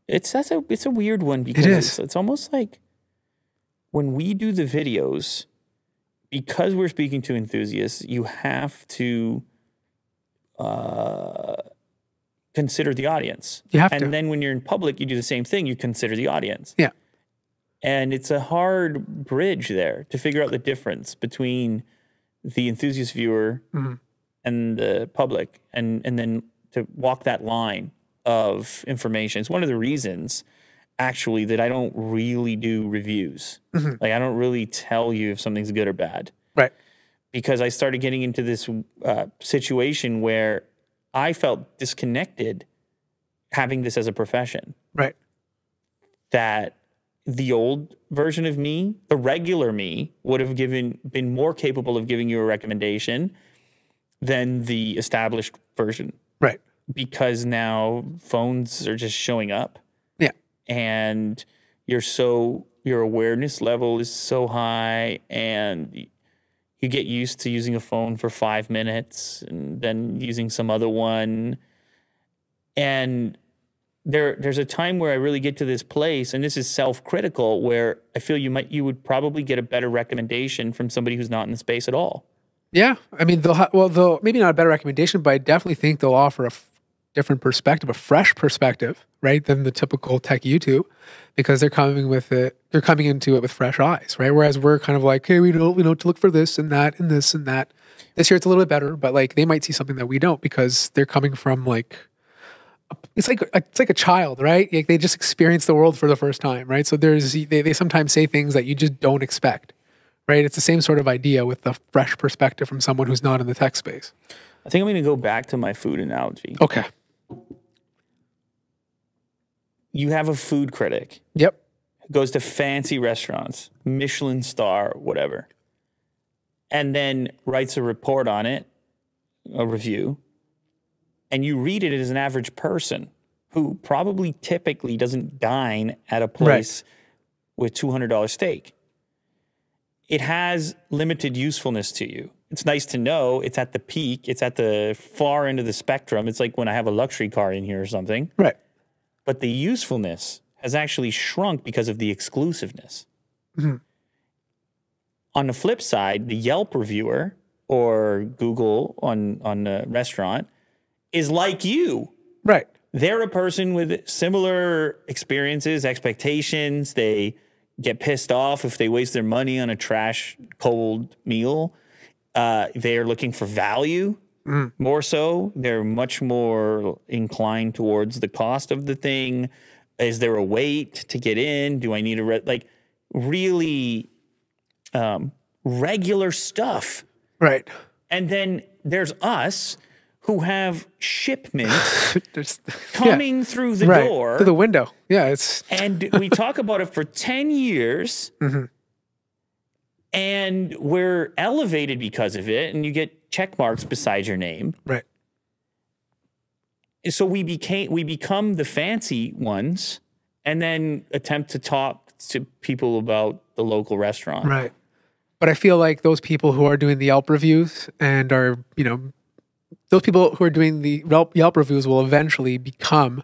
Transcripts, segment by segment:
it's a weird one It because is. it's almost like when we do the videos, because we're speaking to enthusiasts, you have to consider the audience. You have and to. then when you're in public, you do the same thing. You consider the audience. Yeah. And it's a hard bridge there to figure out the difference between the enthusiast viewer and the public, and then to walk that line of information. It's one of the reasons, actually, that I don't really do reviews. Like, I don't really tell you if something's good or bad. Right. Because I started getting into this situation where I felt disconnected having this as a profession. Right. That the old version of me, the regular me, would have been more capable of giving you a recommendation than the established version. Right. Because now phones are just showing up. Yeah. And your awareness level is so high, and you get used to using a phone for 5 minutes and then using some other one. And there's a time where I really get to this place, and this is self-critical, where I feel you would probably get a better recommendation from somebody who's not in the space at all. Yeah. I mean, they'll maybe not a better recommendation, but I definitely think they'll offer a different perspective, a fresh perspective, right, than the typical tech YouTube, because they're coming into it with fresh eyes, right? Whereas we're kind of like, hey, we know to look for this and that and this and that. This year it's a little bit better, but like they might see something that we don't because they're coming from like, it's like a child, right? Like they just experience the world for the first time, right? So they sometimes say things that you just don't expect, right? It's the same sort of idea with the fresh perspective from someone who's not in the tech space. I think I'm going to go back to my food analogy. Okay. You have a food critic. Yep. Goes to fancy restaurants, Michelin star, whatever, and then writes a report on it, a review, and you read it as an average person who probably typically doesn't dine at a place with $200 steak. It has limited usefulness to you. It's nice to know it's at the peak. It's at the far end of the spectrum. It's like when I have a luxury car in here or something. Right. But the usefulness has actually shrunk because of the exclusiveness. On the flip side, the Yelp reviewer or Google on a restaurant is like you. Right. They're a person with similar experiences, expectations. They get pissed off if they waste their money on a trash cold meal. They are looking for value more so. They're much more inclined towards the cost of the thing. Is there a wait to get in? Do I need really regular stuff? Right. And then there's us who have shipments coming through the door. Through the window. Yeah. And we talk about it for 10 years. And we're elevated because of it, and you get check marks beside your name. Right. So we become the fancy ones, and then attempt to talk to people about the local restaurant. Right. But I feel like those people who are doing the Yelp reviews and are, those people who are doing the Yelp reviews will eventually become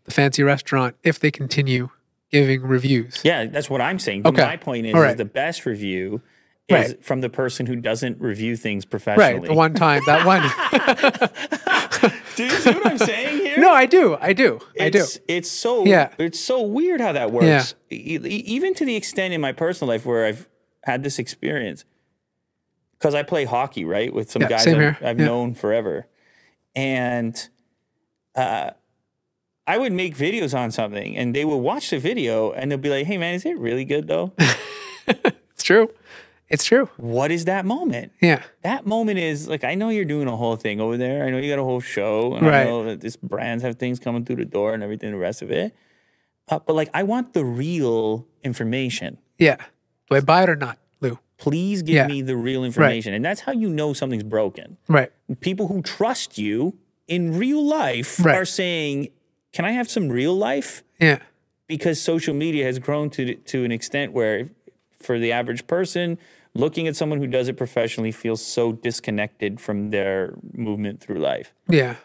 the fancy restaurant if they continue giving reviews. Yeah, that's what I'm saying. Okay. My point is the best review is from the person who doesn't review things professionally. Right, the one time, that one. Do you see what I'm saying here? No, I do. It's so weird how that works. Yeah. Even to the extent in my personal life where I've had this experience. Because I play hockey, right, with some guys I've known forever. And I would make videos on something, and they would watch the video, and they'll be like, hey, man, is it really good, though? It's true. It's true. What is that moment? Yeah. That moment is, like, I know you're doing a whole thing over there. I know you got a whole show. And I know that these brands have things coming through the door and everything, the rest of it. But, like, I want the real information. Yeah. Do I buy it or not, Lou? Please give me the real information. Right. And that's how you know something's broken. Right. People who trust you in real life are saying, can I have some real life? Yeah. Because social media has grown to an extent where for the average person, looking at someone who does it professionally feels so disconnected from their movement through life. Yeah.